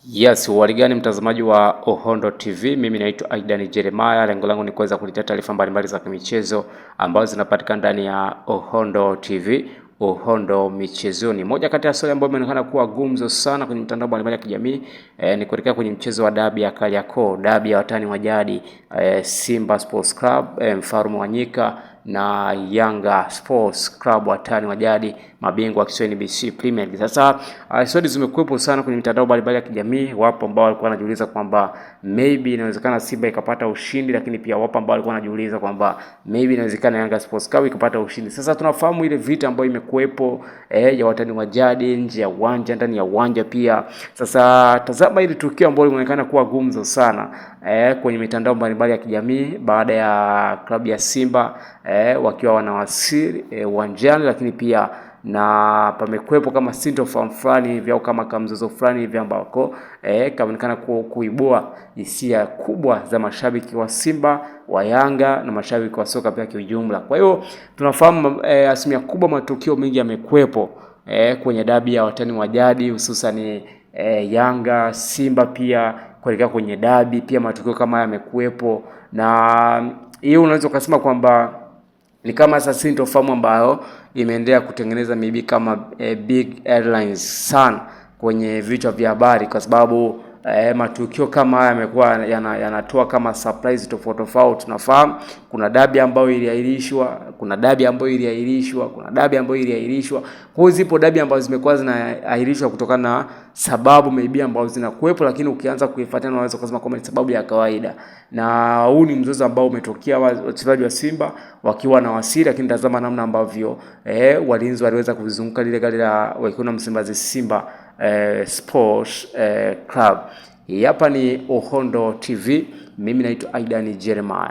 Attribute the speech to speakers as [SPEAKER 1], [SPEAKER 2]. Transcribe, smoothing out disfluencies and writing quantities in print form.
[SPEAKER 1] Yes, warigani mtazamaji wa Uhondo TV. Mimi naitwa Aidan Jeremiah. Lengo langu ni kuweza kuletea taarifa mbalimbali za michezo ambazo zinapatikana ndani ya Uhondo TV. Uhondo michezoni. Moja kati ya swali ambayo imeonekana kuwa gumzo sana kwenye mitandao mbalimbali ya kijamii ni kuelekea kwenye mchezo wa dabi ya Kariakoo, dabi ya watani wa jadi, Simba Sports Club, Mfalme wa Nyika na Yanga Sports Club, watani wa jadi, mabingwa wa Kiswahili NBC Premier League. Sasa swali zimekuwepo sana kwenye mitandao mbalimbali ya kijamii. Wapo ambao walikuwa wanajiuliza kwamba maybe inawezekana Simba ikapata ushindi, lakini pia wapo ambao walikuwa wanajiuliza kwamba maybe inawezekana Yanga Sports Club ikapata ushindi. Sasa tunafahamu ile vita ambayo imekuwepo ya watani wa jadi nje ya uwanja, ndani ya uwanja pia. Sasa tazama ile tukio ambalo limeonekana kuwa gumzo sana kwenye mitandao mbalimbali ya kijamii baada ya klabu ya Simba wakiwa wanawasili uwanjani, lakini pia na pamekuepo kama sintofahamu fulani hivi au kama kamzozo fulani hivi ambako kaonekana kuibua hisia kubwa za mashabiki wa Simba, wa Yanga na mashabiki wa soka pia kiujumla. Kwa hiyo tunafahamu asilimia kubwa matukio mengi yamekuepo kwenye dabi ya watani wa jadi, hususan Yanga Simba pia kuelekea kwenye dabi pia matukio kama haya yamekuepo, na hiyo unaweza kusema kwamba ni kama sasa sintofahamu ambayo imeendelea kutengeneza maybe kama big airlines sana kwenye vichwa vya habari, kwa sababu matukio kama haya yamekuwa yanatoa kama surprise tofauti. Tunafahamu kuna dabi ambayo iliahirishwa, kuna dabi ambayo iliahirishwa, kuna dabi ambayo iliahirishwa. Kwa hiyo zipo dabi ambazo zimekuwa zinaahirishwa kutokana na sababu maybe ambazo zinakuepo, lakini ukianza kuifuatilia unaweza kusema kama ni sababu ya kawaida. Na huu ni mzozo ambao umetokea wachezaji wa Simba wakiwa na wasiri, lakini tazama namna ambavyo walinzi waliweza kuzunguka lile gari la Wekundu Msimbazi Simba Sports Club. Hapa ni Uhondo TV. Mimi naitwa Aidan Jeremiah.